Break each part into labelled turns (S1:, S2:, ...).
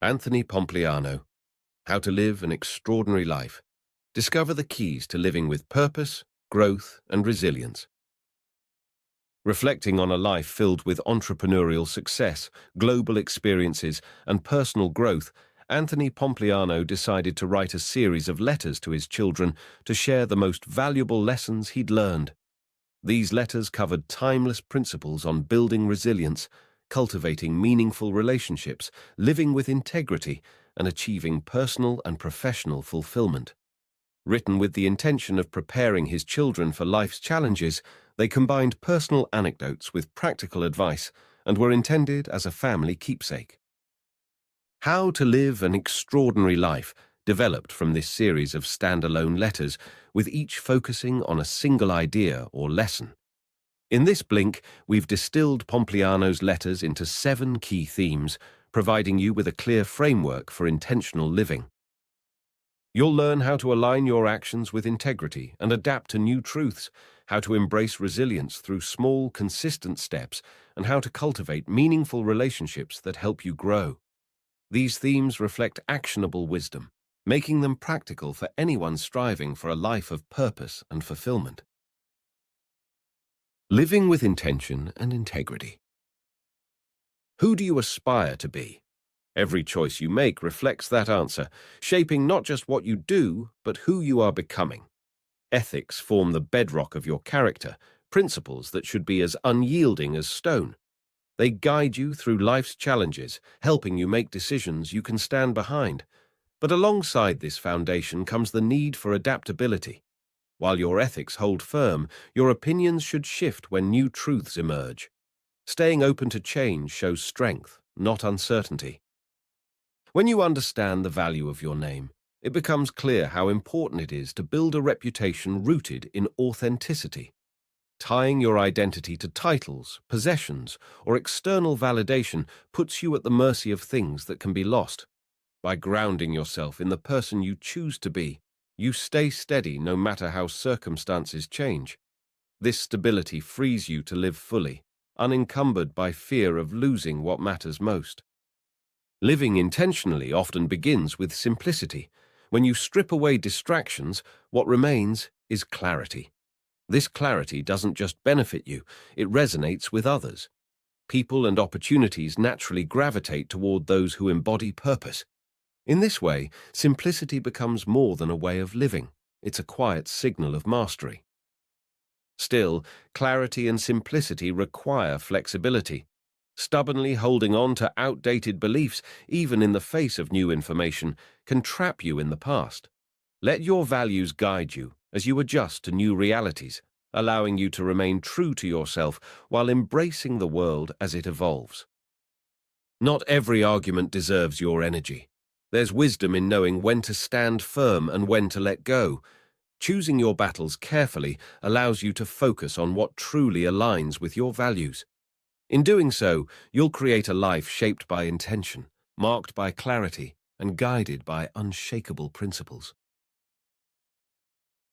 S1: Anthony Pompliano, How to Live an Extraordinary Life. Discover the keys to living with purpose, growth, and resilience. Reflecting on a life filled with entrepreneurial success, global experiences, and personal growth, Anthony Pompliano decided to write a series of letters to his children to share the most valuable lessons he'd learned. These letters covered timeless principles on building resilience, cultivating meaningful relationships, living with integrity, and achieving personal and professional fulfillment. Written with the intention of preparing his children for life's challenges, they combined personal anecdotes with practical advice and were intended as a family keepsake. How to Live an Extraordinary Life developed from this series of standalone letters, with each focusing on a single idea or lesson. In this blink, we've distilled Pompliano's letters into 7 key themes, providing you with a clear framework for intentional living. You'll learn how to align your actions with integrity and adapt to new truths, how to embrace resilience through small, consistent steps, and how to cultivate meaningful relationships that help you grow. These themes reflect actionable wisdom, making them practical for anyone striving for a life of purpose and fulfillment. Living with intention and integrity. Who do you aspire to be? Every choice you make reflects that answer, shaping not just what you do, but who you are becoming. Ethics form the bedrock of your character, principles that should be as unyielding as stone. They guide you through life's challenges, helping you make decisions you can stand behind. But alongside this foundation comes the need for adaptability. While your ethics hold firm, your opinions should shift when new truths emerge. Staying open to change shows strength, not uncertainty. When you understand the value of your name, it becomes clear how important it is to build a reputation rooted in authenticity. Tying your identity to titles, possessions, or external validation puts you at the mercy of things that can be lost. By grounding yourself in the person you choose to be, you stay steady no matter how circumstances change. This stability frees you to live fully, unencumbered by fear of losing what matters most. Living intentionally often begins with simplicity. When you strip away distractions, what remains is clarity. This clarity doesn't just benefit you, it resonates with others. People and opportunities naturally gravitate toward those who embody purpose. In this way, simplicity becomes more than a way of living. It's a quiet signal of mastery. Still, clarity and simplicity require flexibility. Stubbornly holding on to outdated beliefs, even in the face of new information, can trap you in the past. Let your values guide you as you adjust to new realities, allowing you to remain true to yourself while embracing the world as it evolves. Not every argument deserves your energy. There's wisdom in knowing when to stand firm and when to let go. Choosing your battles carefully allows you to focus on what truly aligns with your values. In doing so, you'll create a life shaped by intention, marked by clarity, and guided by unshakable principles.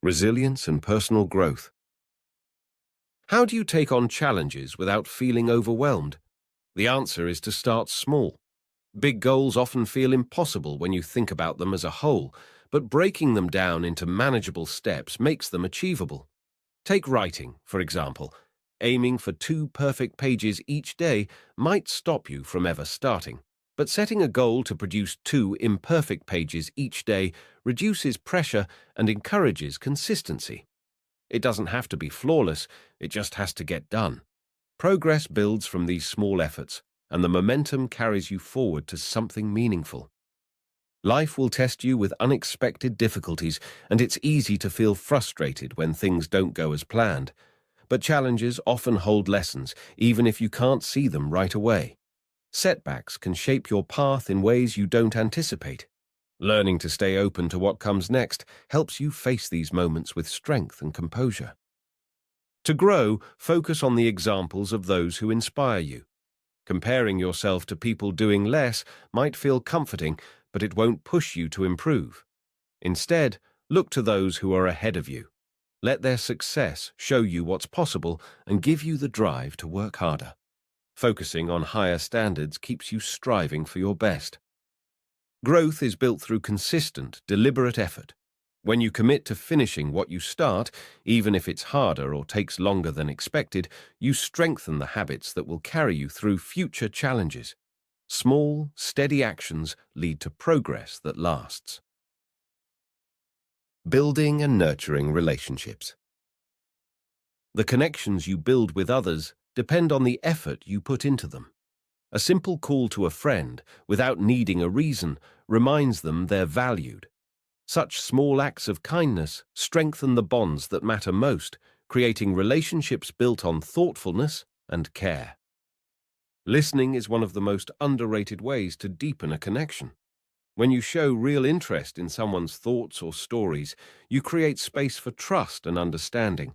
S1: Resilience and personal growth. How do you take on challenges without feeling overwhelmed? The answer is to start small. Big goals often feel impossible when you think about them as a whole, but breaking them down into manageable steps makes them achievable. Take writing, for example. Aiming for 2 perfect pages each day might stop you from ever starting, but setting a goal to produce 2 imperfect pages each day reduces pressure and encourages consistency. It doesn't have to be flawless, it just has to get done. Progress builds from these small efforts, and the momentum carries you forward to something meaningful. Life will test you with unexpected difficulties, and it's easy to feel frustrated when things don't go as planned. But challenges often hold lessons, even if you can't see them right away. Setbacks can shape your path in ways you don't anticipate. Learning to stay open to what comes next helps you face these moments with strength and composure. To grow, focus on the examples of those who inspire you. Comparing yourself to people doing less might feel comforting, but it won't push you to improve. Instead, look to those who are ahead of you. Let their success show you what's possible and give you the drive to work harder. Focusing on higher standards keeps you striving for your best. Growth is built through consistent, deliberate effort. When you commit to finishing what you start, even if it's harder or takes longer than expected, you strengthen the habits that will carry you through future challenges. Small, steady actions lead to progress that lasts. Building and nurturing relationships. The connections you build with others depend on the effort you put into them. A simple call to a friend, without needing a reason, reminds them they're valued. Such small acts of kindness strengthen the bonds that matter most, creating relationships built on thoughtfulness and care. Listening is one of the most underrated ways to deepen a connection. When you show real interest in someone's thoughts or stories, you create space for trust and understanding.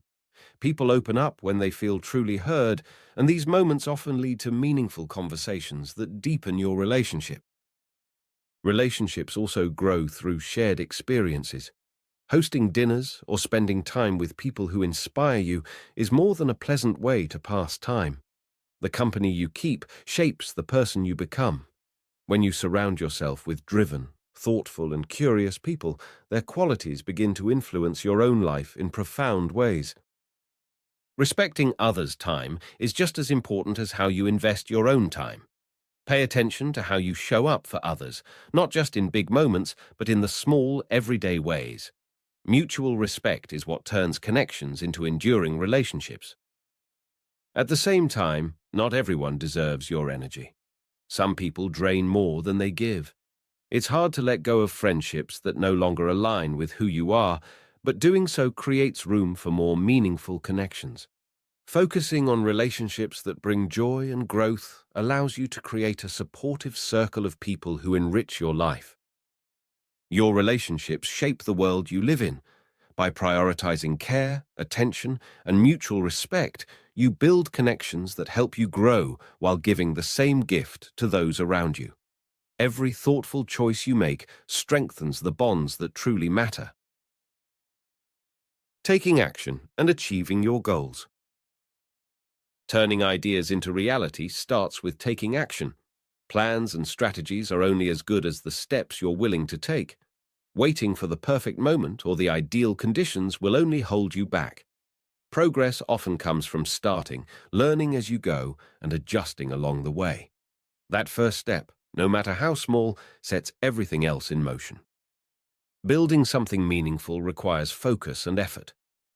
S1: People open up when they feel truly heard, and these moments often lead to meaningful conversations that deepen your relationship. Relationships also grow through shared experiences. Hosting dinners or spending time with people who inspire you is more than a pleasant way to pass time. The company you keep shapes the person you become. When you surround yourself with driven, thoughtful, and curious people, their qualities begin to influence your own life in profound ways. Respecting others' time is just as important as how you invest your own time. Pay attention to how you show up for others, not just in big moments, but in the small, everyday ways. Mutual respect is what turns connections into enduring relationships. At the same time, not everyone deserves your energy. Some people drain more than they give. It's hard to let go of friendships that no longer align with who you are, but doing so creates room for more meaningful connections. Focusing on relationships that bring joy and growth allows you to create a supportive circle of people who enrich your life. Your relationships shape the world you live in. By prioritizing care, attention, and mutual respect, you build connections that help you grow while giving the same gift to those around you. Every thoughtful choice you make strengthens the bonds that truly matter. Taking action and achieving your goals. Turning ideas into reality starts with taking action. Plans and strategies are only as good as the steps you're willing to take. Waiting for the perfect moment or the ideal conditions will only hold you back. Progress often comes from starting, learning as you go, and adjusting along the way. That first step, no matter how small, sets everything else in motion. Building something meaningful requires focus and effort.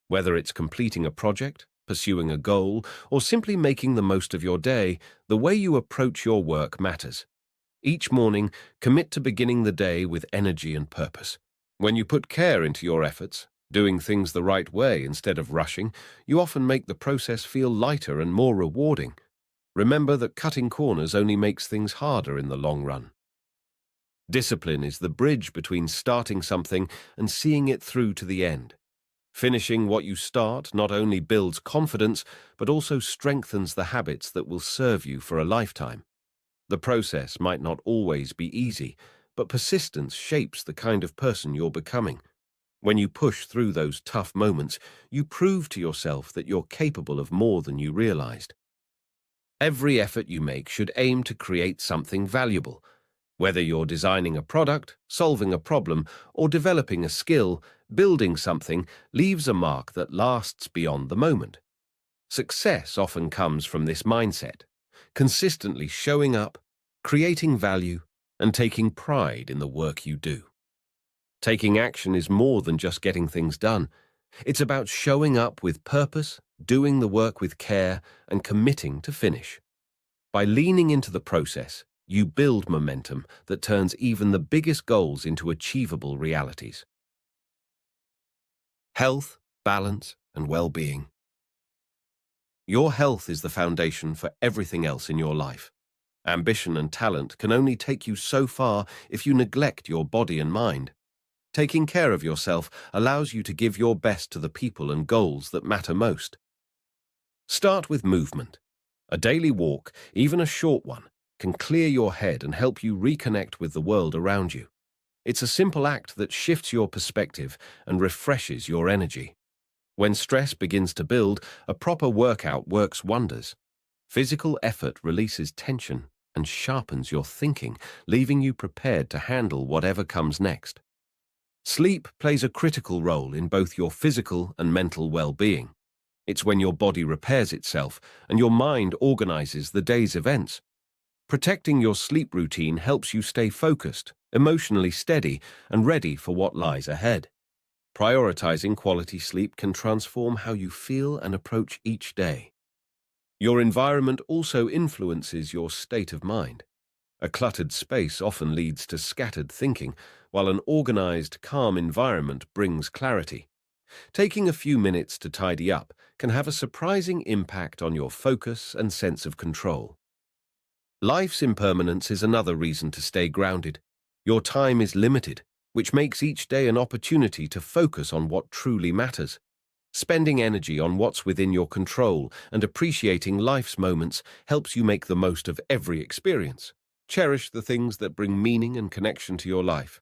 S1: Whether it's completing a project, pursuing a goal, or simply making the most of your day, the way you approach your work matters. Each morning, commit to beginning the day with energy and purpose. When you put care into your efforts, doing things the right way instead of rushing, you often make the process feel lighter and more rewarding. Remember that cutting corners only makes things harder in the long run. Discipline is the bridge between starting something and seeing it through to the end. Finishing what you start not only builds confidence, but also strengthens the habits that will serve you for a lifetime. The process might not always be easy, but persistence shapes the kind of person you're becoming. When you push through those tough moments, you prove to yourself that you're capable of more than you realized. Every effort you make should aim to create something valuable. Whether you're designing a product, solving a problem, or developing a skill, building something leaves a mark that lasts beyond the moment. Success often comes from this mindset, consistently showing up, creating value, and taking pride in the work you do. Taking action is more than just getting things done. It's about showing up with purpose, doing the work with care, and committing to finish. By leaning into the process, you build momentum that turns even the biggest goals into achievable realities. Health, balance, and well-being. Your health is the foundation for everything else in your life. Ambition and talent can only take you so far if you neglect your body and mind. Taking care of yourself allows you to give your best to the people and goals that matter most. Start with movement. A daily walk, even a short one, can clear your head and help you reconnect with the world around you. It's a simple act that shifts your perspective and refreshes your energy. When stress begins to build, a proper workout works wonders. Physical effort releases tension and sharpens your thinking, leaving you prepared to handle whatever comes next. Sleep plays a critical role in both your physical and mental well-being. It's when your body repairs itself and your mind organizes the day's events. Protecting your sleep routine helps you stay focused, emotionally steady, and ready for what lies ahead. Prioritizing quality sleep can transform how you feel and approach each day. Your environment also influences your state of mind. A cluttered space often leads to scattered thinking, while an organized, calm environment brings clarity. Taking a few minutes to tidy up can have a surprising impact on your focus and sense of control. Life's impermanence is another reason to stay grounded. Your time is limited, which makes each day an opportunity to focus on what truly matters. Spending energy on what's within your control and appreciating life's moments helps you make the most of every experience. Cherish the things that bring meaning and connection to your life.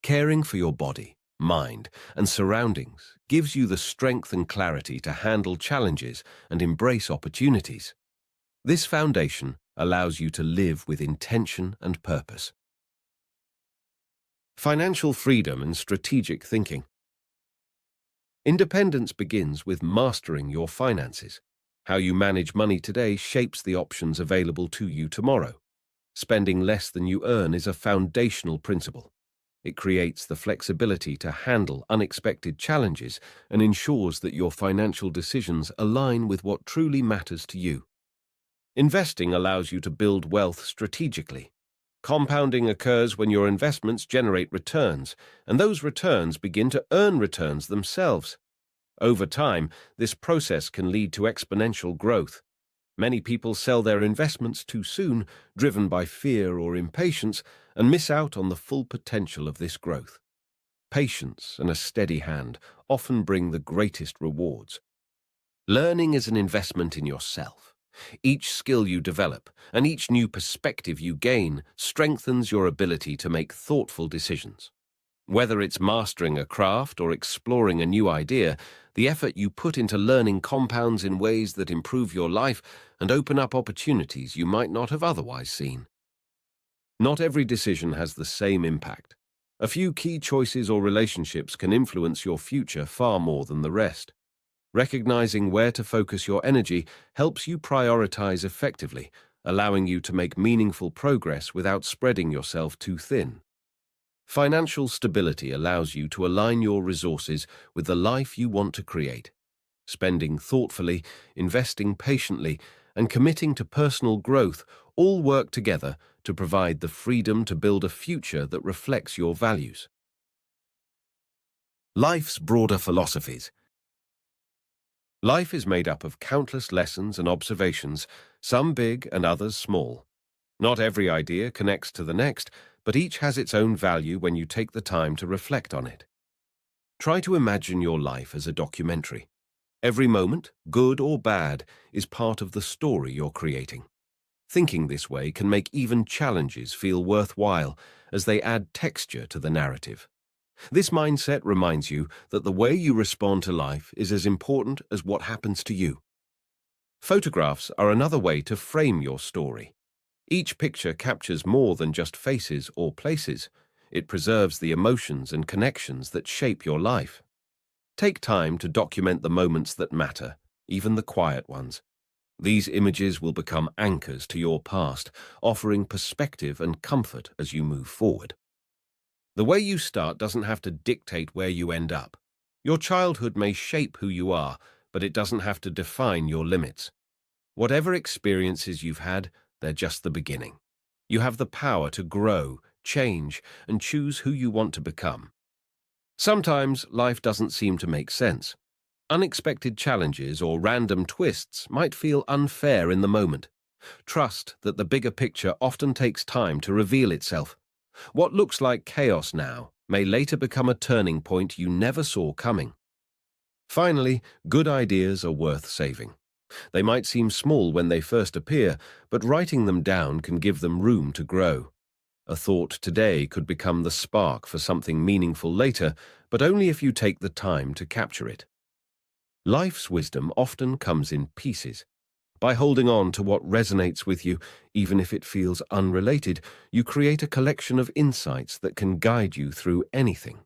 S1: Caring for your body, mind, and surroundings gives you the strength and clarity to handle challenges and embrace opportunities. This foundation allows you to live with intention and purpose. Financial freedom and strategic thinking. Independence begins with mastering your finances. How you manage money today shapes the options available to you tomorrow. Spending less than you earn is a foundational principle. It creates the flexibility to handle unexpected challenges and ensures that your financial decisions align with what truly matters to you. Investing allows you to build wealth strategically. Compounding occurs when your investments generate returns, and those returns begin to earn returns themselves. Over time, this process can lead to exponential growth. Many people sell their investments too soon, driven by fear or impatience, and miss out on the full potential of this growth. Patience and a steady hand often bring the greatest rewards. Learning is an investment in yourself. Each skill you develop and each new perspective you gain strengthens your ability to make thoughtful decisions. Whether it's mastering a craft or exploring a new idea, the effort you put into learning compounds in ways that improve your life and open up opportunities you might not have otherwise seen. Not every decision has the same impact. A few key choices or relationships can influence your future far more than the rest. Recognizing where to focus your energy helps you prioritize effectively, allowing you to make meaningful progress without spreading yourself too thin. Financial stability allows you to align your resources with the life you want to create. Spending thoughtfully, investing patiently, and committing to personal growth all work together to provide the freedom to build a future that reflects your values. Life's broader philosophies. Life is made up of countless lessons and observations, some big and others small. Not every idea connects to the next, but each has its own value when you take the time to reflect on it. Try to imagine your life as a documentary. Every moment, good or bad, is part of the story you're creating. Thinking this way can make even challenges feel worthwhile, as they add texture to the narrative. This mindset reminds you that the way you respond to life is as important as what happens to you. Photographs are another way to frame your story. Each picture captures more than just faces or places. It preserves the emotions and connections that shape your life. Take time to document the moments that matter, even the quiet ones. These images will become anchors to your past, offering perspective and comfort as you move forward. The way you start doesn't have to dictate where you end up. Your childhood may shape who you are, but it doesn't have to define your limits. Whatever experiences you've had, they're just the beginning. You have the power to grow, change, and choose who you want to become. Sometimes life doesn't seem to make sense. Unexpected challenges or random twists might feel unfair in the moment. Trust that the bigger picture often takes time to reveal itself. What looks like chaos now may later become a turning point you never saw coming. Finally, good ideas are worth saving. They might seem small when they first appear, but writing them down can give them room to grow. A thought today could become the spark for something meaningful later, but only if you take the time to capture it. Life's wisdom often comes in pieces. By holding on to what resonates with you, even if it feels unrelated, you create a collection of insights that can guide you through anything.